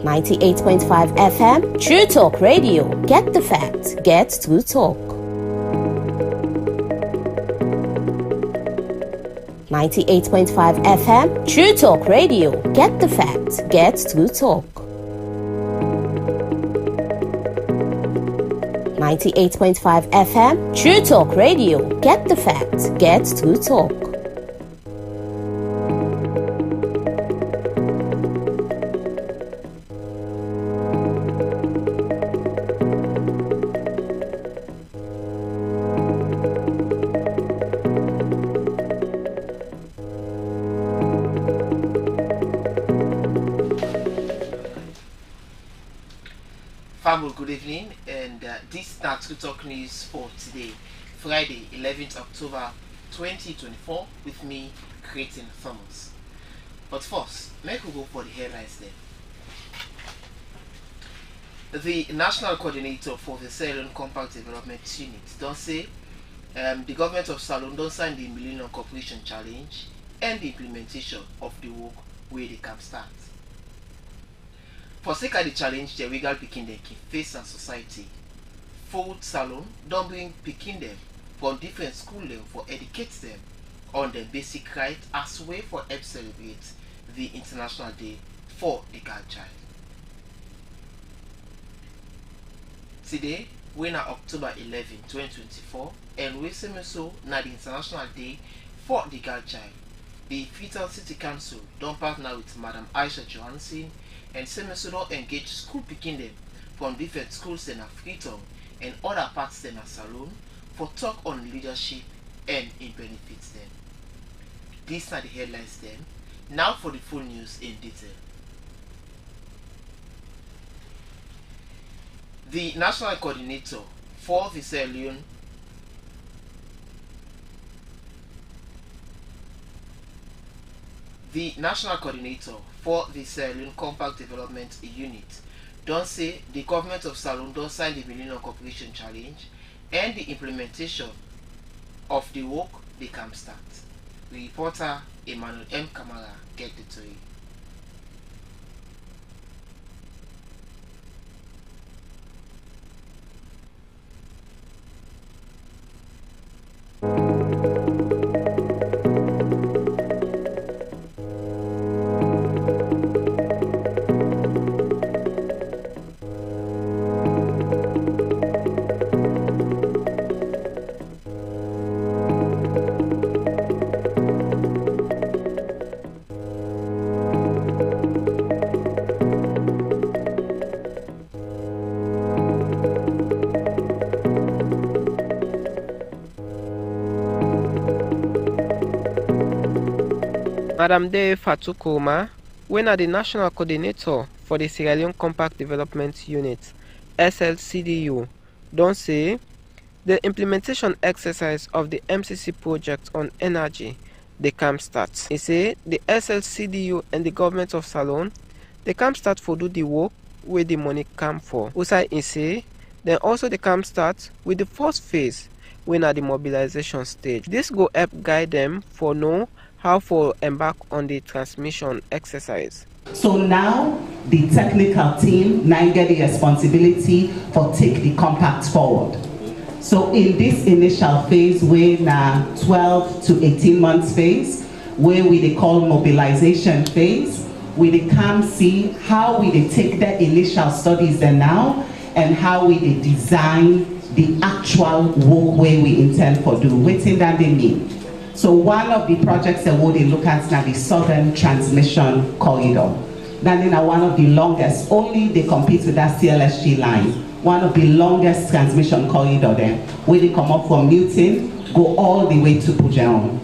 98.5 FM, True Talk Radio. Get the facts, get to talk. 98.5 FM, True Talk Radio. Get the facts, get to talk. 98.5 FM, True Talk Radio. Get the facts, get to talk. Good evening, and this is our True Talk News for today, Friday, 11th October 2024, with me, Creighton Thomas. But first, make we go for the headlines then. The National Coordinator for the Salon Compact Development Unit don't say the government of Salon don't sign the Millennium Corporation Challenge and the implementation of the work where they can start. For sake of the challenge the regal pikin dem can face in society, Food Salon don't bring pikin dem from different school level for educate them on their basic right as way for help celebrate the International Day for the Girl Child. Today, we are October 11, 2024, and we say so na the International Day for the Girl Child. The Fetal City Council don't partner with Madam Aisha Johansson and Semesodo engage school picking them from different schools in Freetown and other parts in a Salon for talk on leadership and it benefits them. These are the headlines then. Now for the full news in detail. The National Coordinator for the Salon The National Coordinator for the Salon Compact Development Unit don't say the government of Salon don't sign the Millennium Corporation Challenge and the implementation of the work they can start. The reporter Emmanuel M. Kamara get the story. Madam De Fatukoma, when are the National Coordinator for the Sierra Leone Compact Development Unit, SLCDU, don't say the implementation exercise of the MCC project on energy, they can start. He say the SLCDU and the government of Salon, they can start for do the work where the money come for. Usai he say, then also they can start with the first phase when at the mobilization stage. This go help guide them for know how to embark on the transmission exercise. So now the technical team now get the responsibility for take the compact forward. So in this initial phase, we're now 12 to 18 months phase, where we call mobilization phase, we can see how we take the initial studies there now and how we design the actual work where we intend for do. What thing that they mean? So one of the projects that we look at now the Southern Transmission Corridor. That is one of the longest, only they compete with that CLSG line. One of the longest transmission corridor there, where they come up from Newton, go all the way to Pujeon.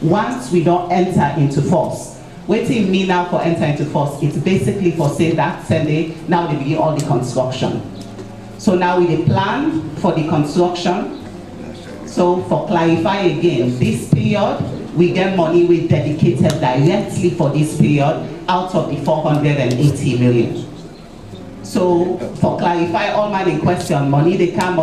Once we don't enter into force, what it mean now for enter into force? It's basically for say that Sunday, now they begin all the construction. So now we plan for the construction. So for clarify again, this period, we get money we dedicated directly for this period out of the 480 million. So for clarify all man in question, money they come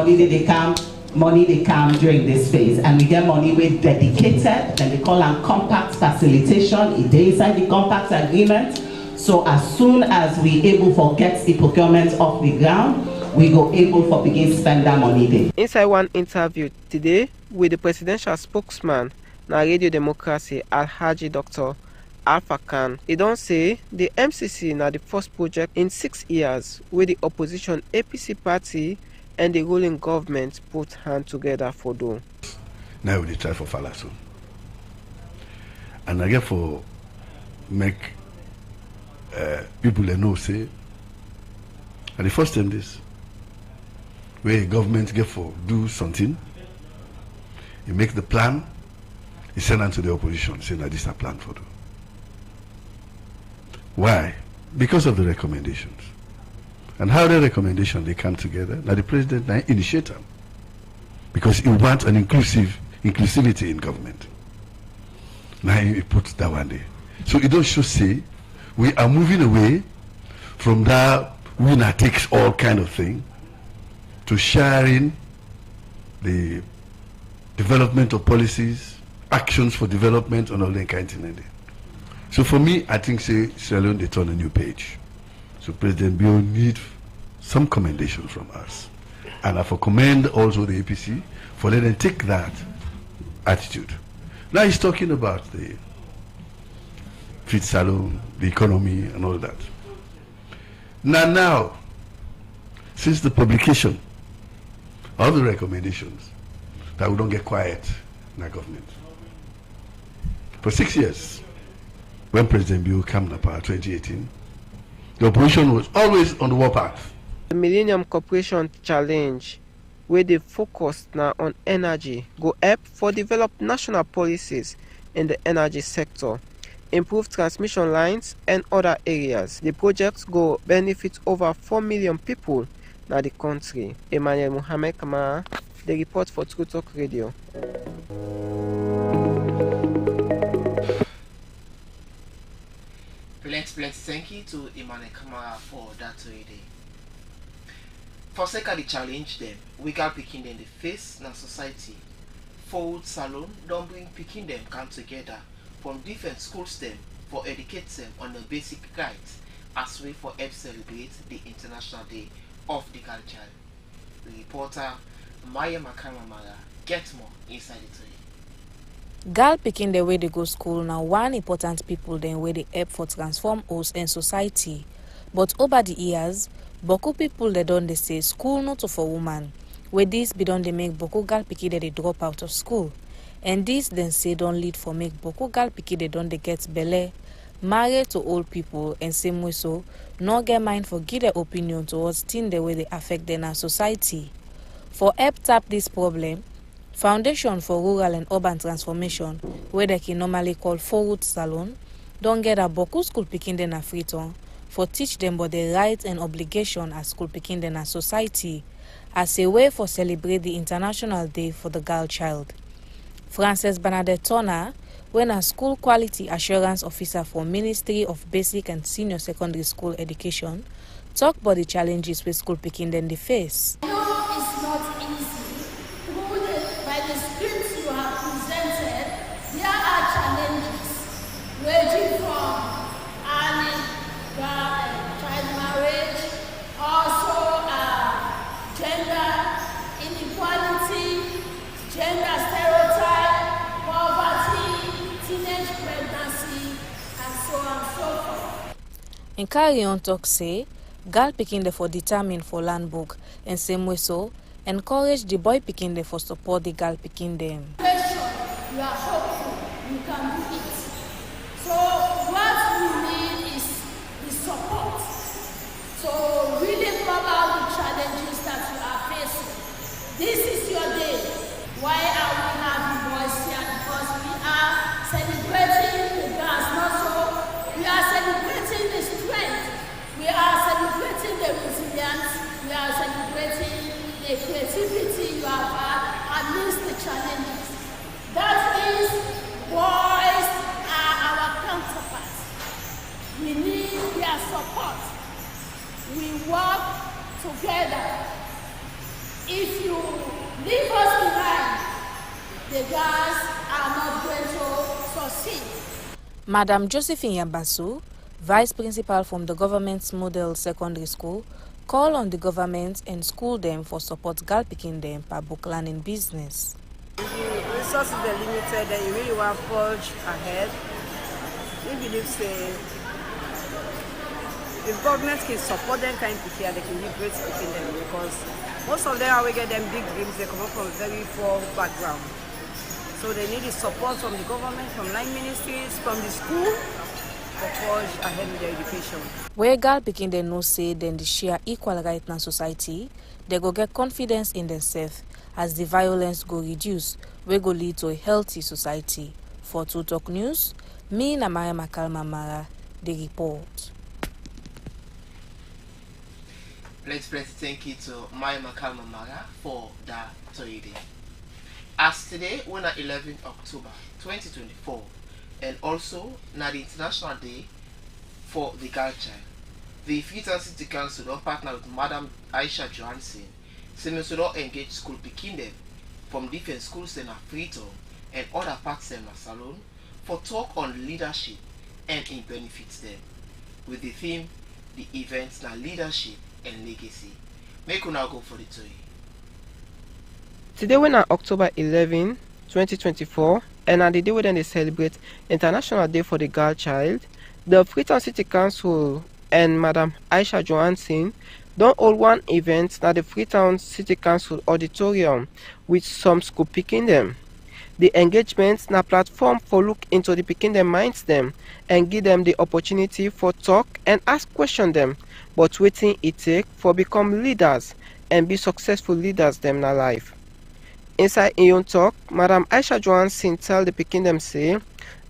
during this phase. And we get money we dedicated, then they call them compact facilitation, it is inside the compact agreement So as soon as we able for get the procurement off the ground, we go able for begin spend that money there. Inside one interview today with the presidential spokesman na Radio Democracy Alhaji Dr. Alpha Khan, he don't say the MCC na the first project in 6 years where the opposition APC party and the ruling government put hand together for do. Now we try for Falaso. And I get for make people they know say, and the first time this, where government get for do something, you make the plan, you send it to the opposition, say now this is a plan for do. Why? Because of the recommendations. And how the recommendation they come together, now the president now initiate them. Because he wants an inclusivity in government. Now he put that one there. So it don't show say we are moving away from that winner takes all kind of thing to sharing the development of policies, actions for development and all that kind of thing. So for me, I think say Sierra Leone they turn a new page. So President Bio need some commendation from us. And I for commend also the APC for letting them take that attitude. Now he's talking about the fit salon, the economy and all that. Now, since the publication of the recommendations, that we don't get quiet in our government. For 6 years, when President Bio came to power 2018, the opposition was always on the warpath. The Millennium Corporation Challenge, where they focus now on energy, go help for develop national policies in the energy sector, improve transmission lines and other areas. The projects go benefit over 4 million people in the country. Mariama Kalma Marah, the report for True Talk Radio. Plenty thank you to Mariama Kalma Marah for that reading. For sake of the challenge them, we got picking them the face na society. Forward Salon don't bring picking them come together from different schools them for educate them on the basic rights as way for help celebrate the International Day of the Girl Child. The reporter Mariama Kalma Marah get more inside the tree. Girl picking the way they go school now one important people then where they help for transform us and society. But over the years, boku people they don't they say school not for woman. Where this be done they make boku girl picky they drop out of school. And this then say don't lead for make boku girl picky they don't they get belle, married to old people and same way so no get mind for give their opinion towards things the way they affect them our society. For help tap this problem, Foundation for Rural and Urban Transformation, where they can normally call Forward Salon, don't get a boku school picking them a free ton for teach them about the rights and obligation as school picking them a society as a way for celebrate the International Day for the Girl Child. Frances Bernadette Turner, when a school quality assurance officer for Ministry of Basic and Senior Secondary School Education, talk about the challenges with school picking them they face. I know it's not easy. By the scripts you have presented, there are challenges ranging from early child marriage, also gender inequality, gender stereotype, poverty, teenage pregnancy, and so on and so forth. In carry on talk say, girl picking the for determine for land book and same way so encourage the boy picking the for support the girl picking them. You are hopeful, you can do it. So what we need is the support. So really come out the challenges that you are facing. This is your day. Why are we having boys here? Because we are celebrating the girls, not so. We are celebrating the strength. We are celebrating the resilience. We are celebrating the creativity you have had amidst the challenges. That means boys are our counterparts. We need their support. We work together. If you leave us behind, the girls are not going to succeed. Madam Josephine Yambasu, Vice Principal from the government's model secondary school call on the government and school them for support girl picking them per book learning business. The resources are limited and you really want to forge ahead. We believe say if government can support them kind of here, they can be great picking them because most of them are get them big dreams, they come up from a very poor background. So they need the support from the government, from line ministries, from the school for forge ahead with their education. Where girl picking them no say then the share equal right in society, they go get confidence in themselves as the violence go reduce, we go lead to a healthy society. For True Talk News, me na Mariama Kalma Marah, the report. Let's thank you to Mariama Kalma Marah for that reading. As today, we are 11 October 2024, and also now the International Day for the Girl Child. The Freetown City Council don't partner with Madam Aisha Johansson, saying so don't engage school picking them from different schools in Freetown and other parts in Salon for talk on leadership and it benefits them. With the theme, the events now leadership and legacy. Make you now go for the toy. Today we are October 11, 2024, and on the day when they celebrate International Day for the Girl Child, the Freetown City Council and Madam Aisha Johansson don't hold one event at the Freetown City Council auditorium with some school picking them. The engagement na platform for look into the picking them minds them and give them the opportunity for talk and ask question them, but waiting it take for become leaders and be successful leaders them na life. Inside in your talk, Madam Aisha Johansson tell the picking them say,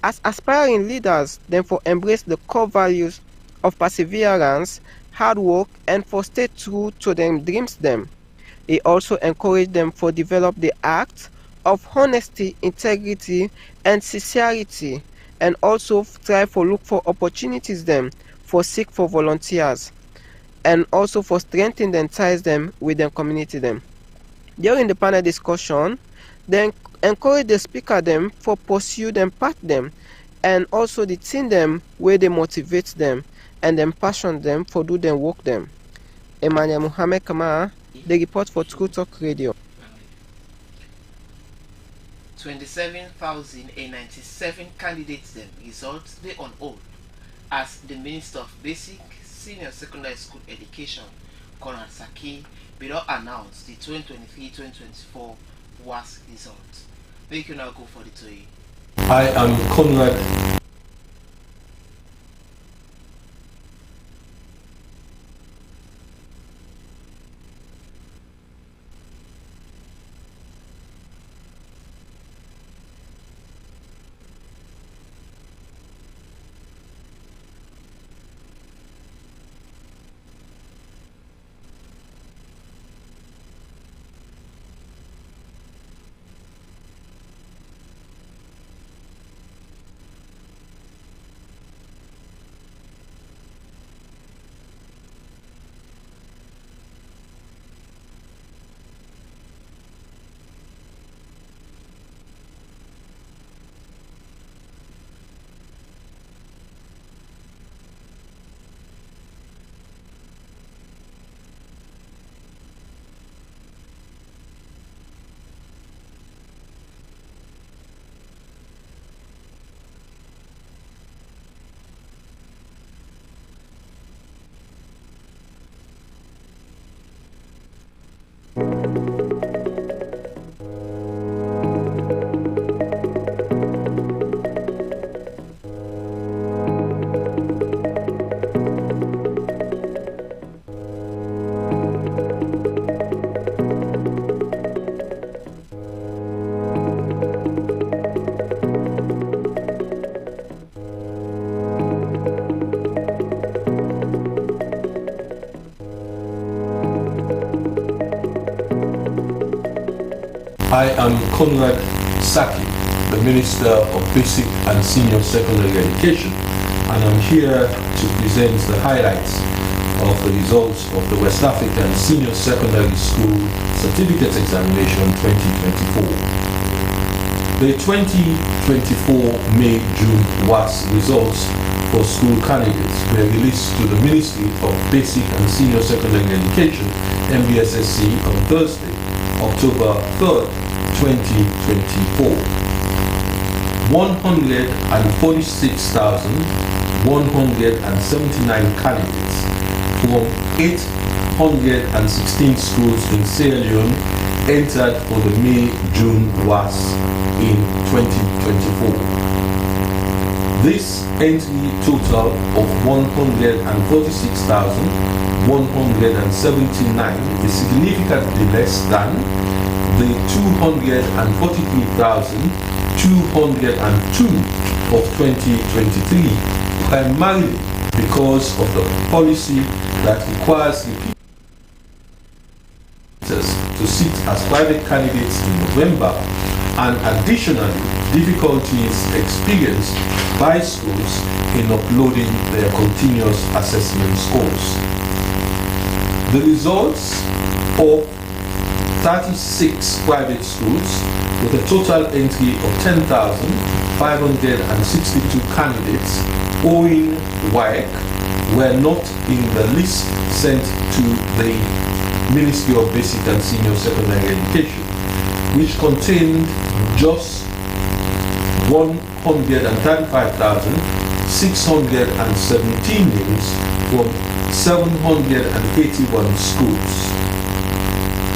as aspiring leaders, them for embrace the core values of perseverance, hard work, and for stay true to them dreams them. He also encourage them for develop the act of honesty, integrity, and sincerity, and also try for look for opportunities them for seek for volunteers, and also for strengthen and ties them with their community them. During the panel discussion, they encourage the speaker them for pursue them path them, and also the team them where they motivate them and then passion them for do them work them. Mariama Kalma, the report for True Talk Radio. 27,097 candidates them results they on hold as the Minister of Basic Senior Secondary School Education, Conrad Saki, will announce the 2023-2024 WASC results. Make you now go for the toy. I am Conrad. I am Conrad Saki, the Minister of Basic and Senior Secondary Education, and I'm here to present the highlights of the results of the West African Senior Secondary School Certificate Examination 2024. The 2024 May-June WAS results for school candidates were released to the Ministry of Basic and Senior Secondary Education, MBSSC, on Thursday, October 3rd, 2024. 146,179 candidates from 816 schools in Sierra Leone entered for the May-June WAS in 2024. This entry total of 146,179 is significantly less than the 243,202 of 2023, primarily because of the policy that requires repeaters to sit as private candidates in November, and additionally difficulties experienced by schools in uploading their continuous assessment scores. The results of 36 private schools with a total entry of 10,562 candidates owing WAEC were not in the list sent to the Ministry of Basic and Senior Secondary Education, which contained just 135,617 names from 781 schools.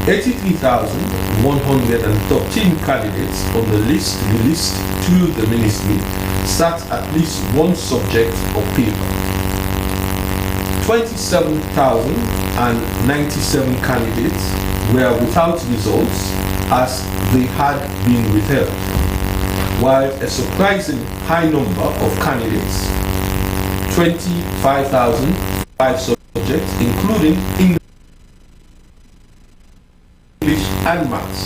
83,113 candidates on the list released to the ministry sat at least one subject or paper. 27,097 candidates were without results as they had been withheld, while a surprising high number of candidates, 25,005 subjects, including English and Maths.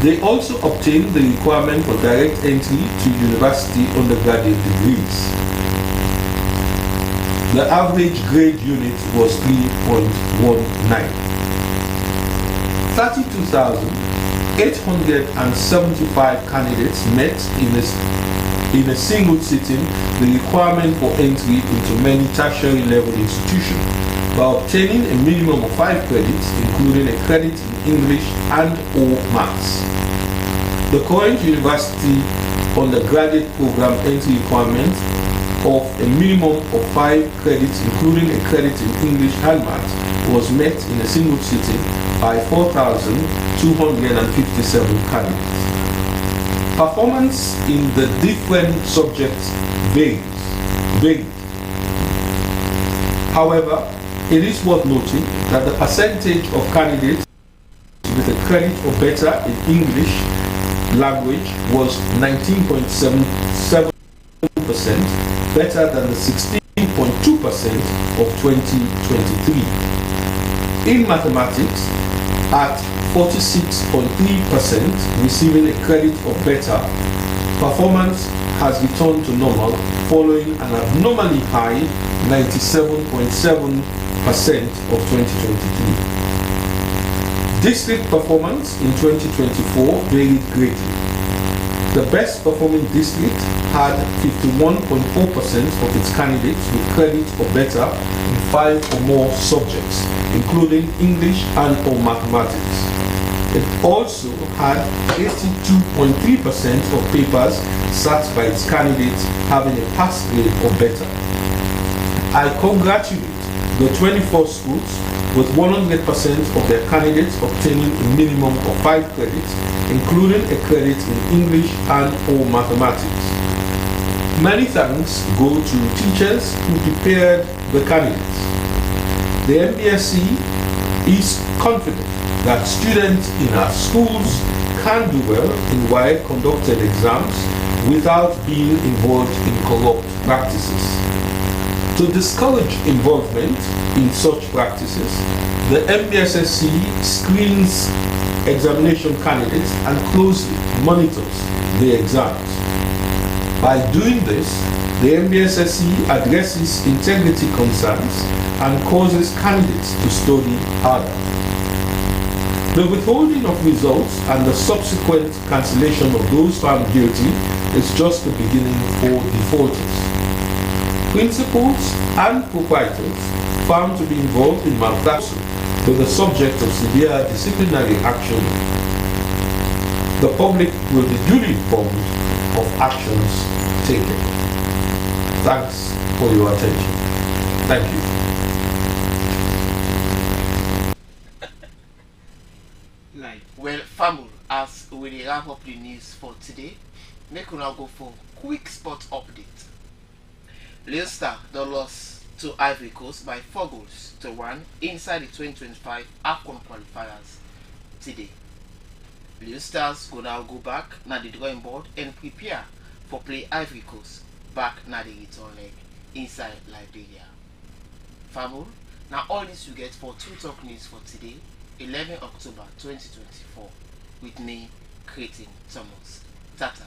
They also obtained the requirement for direct entry to university undergraduate degrees. The average grade unit was 3.19. 32,875 candidates met in a single sitting the requirement for entry into many tertiary level institutions by obtaining a minimum of 5 credits, including a credit in English and/or Maths. The current university undergraduate program entry requirement of a minimum of 5 credits, including a credit in English and Maths, was met in a single sitting by 4,257 candidates. Performance in the different subjects varied. However, it is worth noting that the percentage of candidates with a credit or better in English language was 19.77%, better than the 16.2% of 2023. In mathematics, at 46.3% receiving a credit or better, performance has returned to normal following an abnormally high 97.7% of 2023. District performance in 2024 varied greatly. The best performing district had 51.4% of its candidates with credit or better in 5 or more subjects, including English and/or mathematics. It also had 82.3% of papers sat by its candidates having a pass grade or better. I congratulate the 24 schools with 100% of their candidates obtaining a minimum of 5 credits, including a credit in English and/or mathematics. Many thanks go to teachers who prepared the candidates. The MBSC is confident that students in our schools can do well in well-conducted exams without being involved in corrupt practices. To discourage involvement in such practices, the MBSSC screens examination candidates and closely monitors their exams. By doing this, the MBSSC addresses integrity concerns and causes candidates to study harder. The withholding of results and the subsequent cancellation of those found guilty is just the beginning for defaulters. Principals and proprietors found to be involved in malpractice were the subject of severe disciplinary action. The public will be duly informed of actions taken. Thanks for your attention. Thank you. Well, family, as we wrap up the news for today, make una go for quick sport update. Leicester don lost to Ivory Coast by 4-1 inside the 2025 AFCON qualifiers today. Leicesters go now go back na the drawing board and prepare for play Ivory Coast back na the return leg inside Liberia. Family, now all this you get for True Talk News for today, 11 October 2024, with me, Cretin Thomas. Tata.